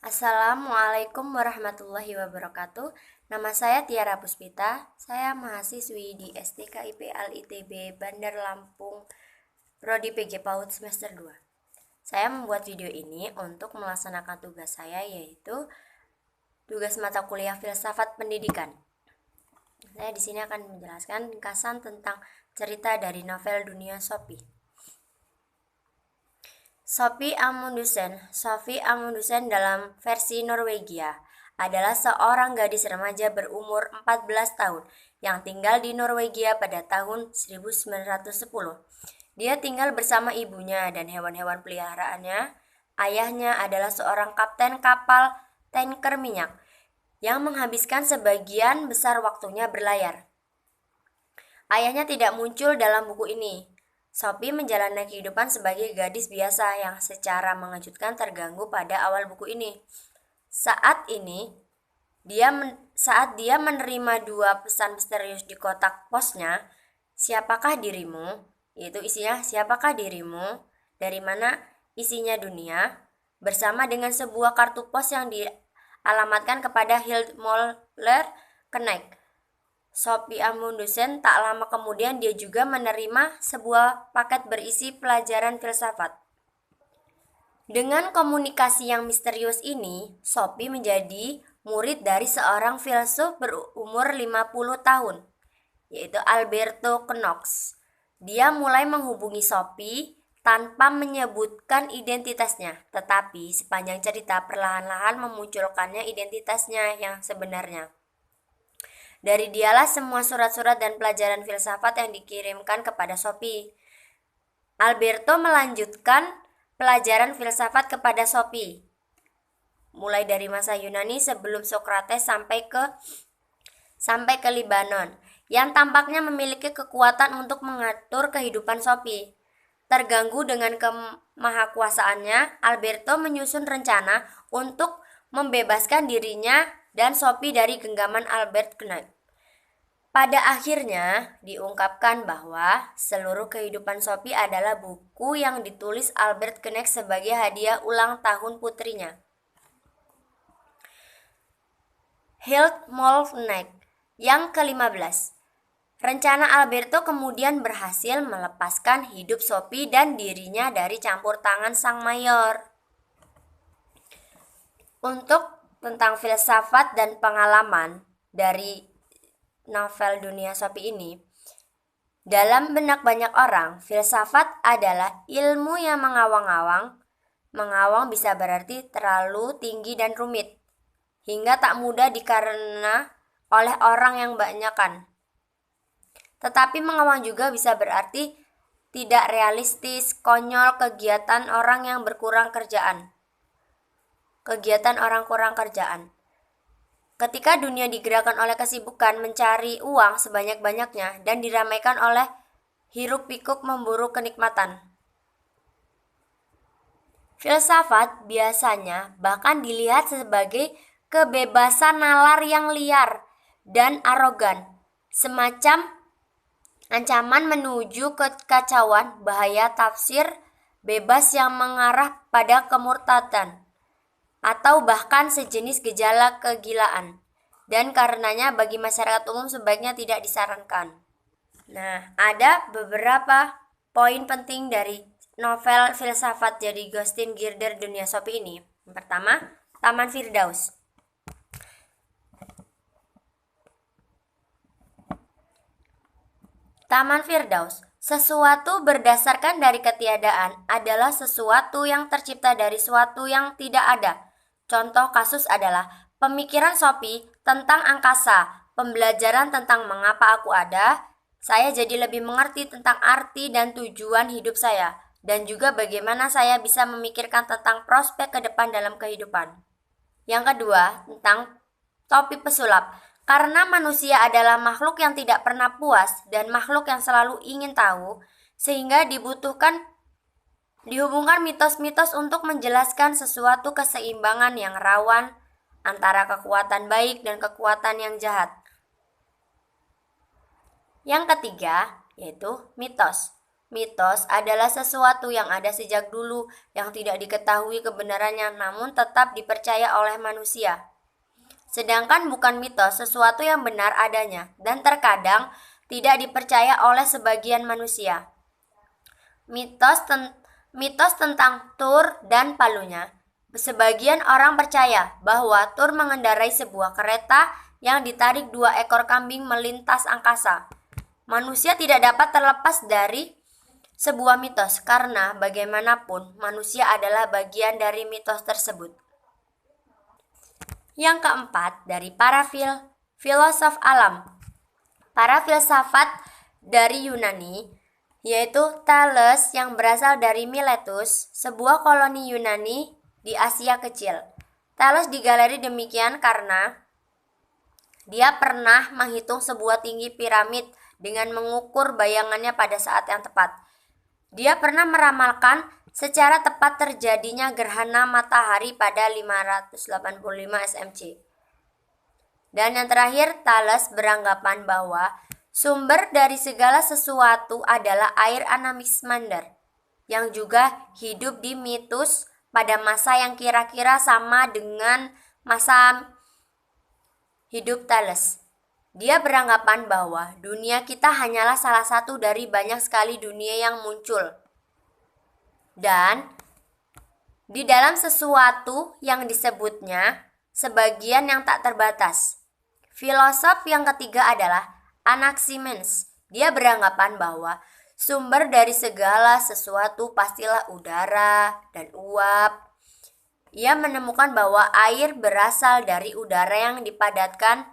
Assalamualaikum warahmatullahi wabarakatuh. Nama saya Tiara Puspita. Saya mahasiswi di STKIP Al-ITB Bandar Lampung, Prodi PG PAUD semester 2. Saya membuat video ini untuk melaksanakan tugas saya, yaitu tugas mata kuliah Filsafat Pendidikan. Saya di sini akan menjelaskan ringkasan tentang cerita dari novel Dunia Sophie. Sophie Amundsen dalam versi Norwegia adalah seorang gadis remaja berumur 14 tahun yang tinggal di Norwegia pada tahun 1910. Dia tinggal bersama ibunya dan hewan-hewan peliharaannya. Ayahnya adalah seorang kapten kapal tanker minyak yang menghabiskan sebagian besar waktunya berlayar. Ayahnya tidak muncul dalam buku ini. Sophie menjalani kehidupan sebagai gadis biasa yang secara mengejutkan terganggu pada awal buku ini. Saat dia menerima dua pesan misterius di kotak posnya, siapakah dirimu? Yaitu isinya, siapakah dirimu? Dari mana isinya dunia? Bersama dengan sebuah kartu pos yang dialamatkan kepada Hildmoller Knecht. Sophie Amundsen tak lama kemudian dia juga menerima sebuah paket berisi pelajaran filsafat. Dengan komunikasi yang misterius ini, Sophie menjadi murid dari seorang filsuf berumur 50 tahun, yaitu Alberto Knox. Dia mulai menghubungi Sophie tanpa menyebutkan identitasnya, tetapi sepanjang cerita perlahan-lahan memunculkannya identitasnya yang sebenarnya. Dari dialah semua surat-surat dan pelajaran filsafat yang dikirimkan kepada Sophie. Alberto melanjutkan pelajaran filsafat kepada Sophie, mulai dari masa Yunani sebelum Socrates sampai ke Libanon, yang tampaknya memiliki kekuatan untuk mengatur kehidupan Sophie. Terganggu dengan kemahakuasaannya, Alberto menyusun rencana untuk membebaskan dirinya dan Sophie dari genggaman Albert Knecht. Pada akhirnya diungkapkan bahwa seluruh kehidupan Sophie adalah buku yang ditulis Albert Knecht sebagai hadiah ulang tahun putrinya. Hildmoller Knecht yang ke-15. Rencana Alberto kemudian berhasil melepaskan hidup Sophie dan dirinya dari campur tangan sang mayor. Untuk tentang filsafat dan pengalaman dari novel Dunia Sophie ini, dalam benak banyak orang, filsafat adalah ilmu yang mengawang-awang. Mengawang bisa berarti terlalu tinggi dan rumit, hingga tak mudah dikarena oleh orang yang banyakan. Tetapi mengawang juga bisa berarti tidak realistis, konyol, kegiatan orang kurang kerjaan. Ketika dunia digerakkan oleh kesibukan mencari uang sebanyak-banyaknya dan diramaikan oleh hiruk-pikuk memburu kenikmatan. Filsafat biasanya bahkan dilihat sebagai kebebasan nalar yang liar dan arogan, semacam ancaman menuju kekacauan, bahaya tafsir bebas yang mengarah pada kemurtadan, atau bahkan sejenis gejala kegilaan, dan karenanya bagi masyarakat umum sebaiknya tidak disarankan. Nah, ada beberapa poin penting dari novel filsafat dari Agustin Girder Dunia Sophie ini. Yang pertama, Taman Firdaus. Taman Firdaus, sesuatu berdasarkan dari ketiadaan adalah sesuatu yang tercipta dari sesuatu yang tidak ada. Contoh kasus adalah pemikiran Sophie tentang angkasa, pembelajaran tentang mengapa aku ada. Saya jadi lebih mengerti tentang arti dan tujuan hidup saya, dan juga bagaimana saya bisa memikirkan tentang prospek ke depan dalam kehidupan. Yang kedua, tentang topi pesulap. Karena manusia adalah makhluk yang tidak pernah puas dan makhluk yang selalu ingin tahu, sehingga dihubungkan mitos-mitos untuk menjelaskan sesuatu keseimbangan yang rawan antara kekuatan baik dan kekuatan yang jahat. Yang ketiga, yaitu mitos. Mitos adalah sesuatu yang ada sejak dulu, yang tidak diketahui kebenarannya namun tetap dipercaya oleh manusia. Sedangkan bukan mitos sesuatu yang benar adanya dan terkadang tidak dipercaya oleh sebagian manusia. Mitos tentang Tur dan Palunya. Sebagian orang percaya bahwa Tur mengendarai sebuah kereta yang ditarik 2 ekor kambing melintas angkasa. Manusia tidak dapat terlepas dari sebuah mitos karena bagaimanapun manusia adalah bagian dari mitos tersebut. Yang keempat, dari para filosof alam. Para filsafat dari Yunani, yaitu Thales yang berasal dari Miletus, sebuah koloni Yunani di Asia Kecil. Thales digaleri demikian karena dia pernah menghitung sebuah tinggi piramid dengan mengukur bayangannya pada saat yang tepat. Dia pernah meramalkan secara tepat terjadinya gerhana matahari pada 585 SMC. Dan yang terakhir, Thales beranggapan bahwa sumber dari segala sesuatu adalah air Anaximander, yang juga hidup di mitos pada masa yang kira-kira sama dengan masa hidup Thales. Dia beranggapan bahwa dunia kita hanyalah salah satu dari banyak sekali dunia yang muncul. Dan di dalam sesuatu yang disebutnya sebagian yang tak terbatas. Filosof yang ketiga adalah Anaximenes. Dia beranggapan bahwa sumber dari segala sesuatu pastilah udara dan uap. Ia menemukan bahwa air berasal dari udara yang dipadatkan.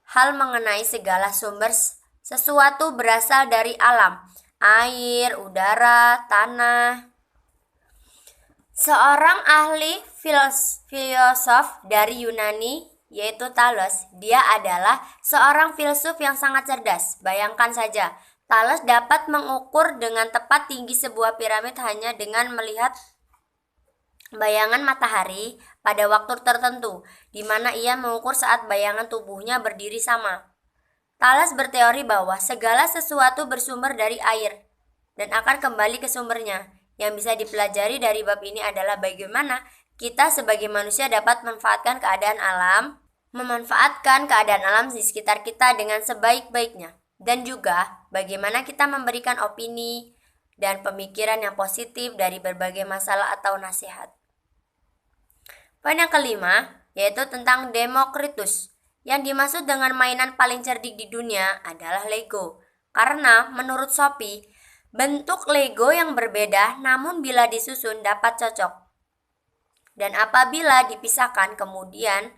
Hal mengenai segala sumber sesuatu berasal dari alam, air, udara, tanah. Seorang ahli filosof dari Yunani, yaitu Thales, dia adalah seorang filsuf yang sangat cerdas. Bayangkan saja, Thales dapat mengukur dengan tepat tinggi sebuah piramid hanya dengan melihat bayangan matahari pada waktu tertentu, di mana ia mengukur saat bayangan tubuhnya berdiri sama. Thales berteori bahwa segala sesuatu bersumber dari air dan akan kembali ke sumbernya. Yang bisa dipelajari dari bab ini adalah bagaimana kita sebagai manusia dapat memanfaatkan keadaan alam di sekitar kita dengan sebaik-baiknya, dan juga bagaimana kita memberikan opini dan pemikiran yang positif dari berbagai masalah atau nasihat. Poin yang kelima, yaitu tentang Demokritus. Yang dimaksud dengan mainan paling cerdik di dunia adalah Lego. Karena menurut Sophie, bentuk Lego yang berbeda namun bila disusun dapat cocok. Dan apabila dipisahkan kemudian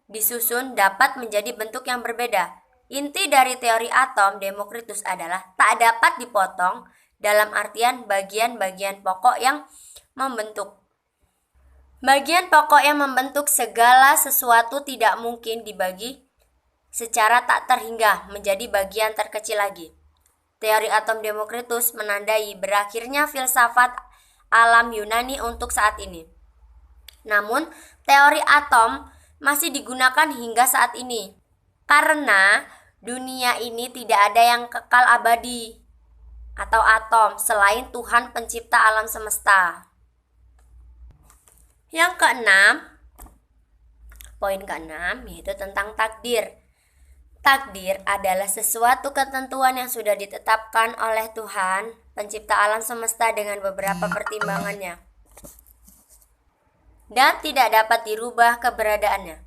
disusun dapat menjadi bentuk yang berbeda. Inti dari teori atom Demokritus adalah tak dapat dipotong dalam artian bagian-bagian pokok yang membentuk. Bagian pokok yang membentuk segala sesuatu tidak mungkin dibagi secara tak terhingga menjadi bagian terkecil lagi. Teori atom Demokritus menandai berakhirnya filsafat alam Yunani untuk saat ini. Namun, teori atom masih digunakan hingga saat ini. Karena dunia ini tidak ada yang kekal abadi atau atom selain Tuhan pencipta alam semesta. Yang keenam, poin keenam yaitu tentang takdir. Takdir adalah sesuatu ketentuan yang sudah ditetapkan oleh Tuhan, pencipta alam semesta dengan beberapa pertimbangannya, dan tidak dapat dirubah keberadaannya.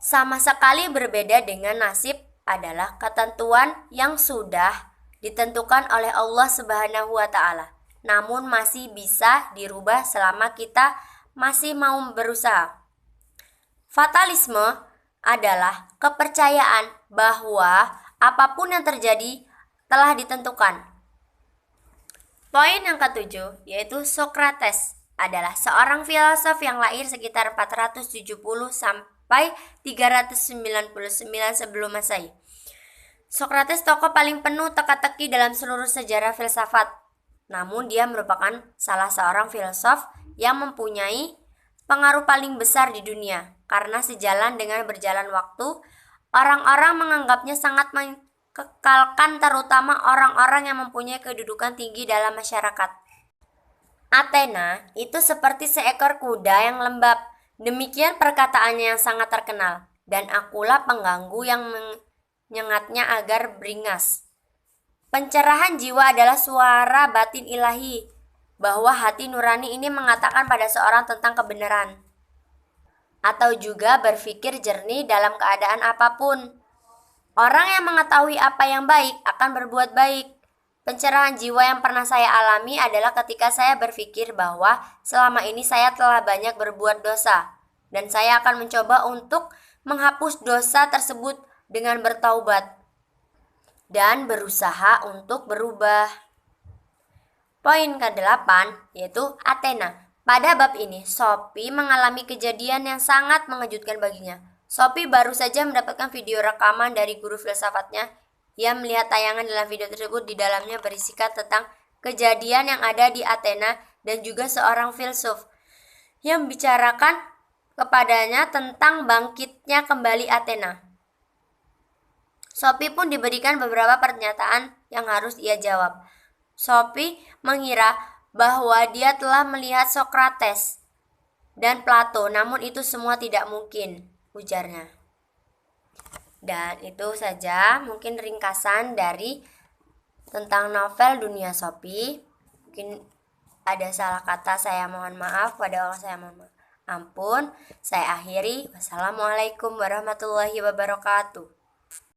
Sama sekali berbeda dengan nasib adalah ketentuan yang sudah ditentukan oleh Allah Subhanahu wa Ta'ala, namun masih bisa dirubah selama kita masih mau berusaha. Fatalisme adalah kepercayaan bahwa apapun yang terjadi telah ditentukan. Poin yang ketujuh yaitu Socrates adalah seorang filosof yang lahir sekitar 470 sampai 399 sebelum Masehi. Socrates tokoh paling penuh teka-teki dalam seluruh sejarah filsafat. Namun dia merupakan salah seorang filosof yang mempunyai pengaruh paling besar di dunia. Karena sejalan dengan berjalan waktu, orang-orang menganggapnya sangat kekalkan terutama orang-orang yang mempunyai kedudukan tinggi dalam masyarakat. Athena itu seperti seekor kuda yang lembab. Demikian perkataannya yang sangat terkenal. Dan akulah pengganggu yang menyengatnya agar beringas. Pencerahan jiwa adalah suara batin ilahi, bahwa hati nurani ini mengatakan pada seorang tentang kebenaran, atau juga berpikir jernih dalam keadaan apapun. Orang yang mengetahui apa yang baik akan berbuat baik. Pencerahan jiwa yang pernah saya alami adalah ketika saya berpikir bahwa selama ini saya telah banyak berbuat dosa, dan saya akan mencoba untuk menghapus dosa tersebut dengan bertaubat dan berusaha untuk berubah. Poin ke-8 yaitu Athena. Pada bab ini, Sophie mengalami kejadian yang sangat mengejutkan baginya. Sophie baru saja mendapatkan video rekaman dari guru filsafatnya. Ia melihat tayangan dalam video tersebut, di dalamnya berisikan tentang kejadian yang ada di Athena dan juga seorang filsuf yang membicarakan kepadanya tentang bangkitnya kembali Athena. Sophie pun diberikan beberapa pernyataan yang harus ia jawab. Sophie mengira bahwa dia telah melihat Socrates dan Plato, namun itu semua tidak mungkin, ujarnya. Dan itu saja mungkin ringkasan dari tentang novel Dunia Sophie. Mungkin ada salah kata, saya mohon maaf. Pada Allah saya mohon ampun. Saya akhiri. Wassalamualaikum warahmatullahi wabarakatuh.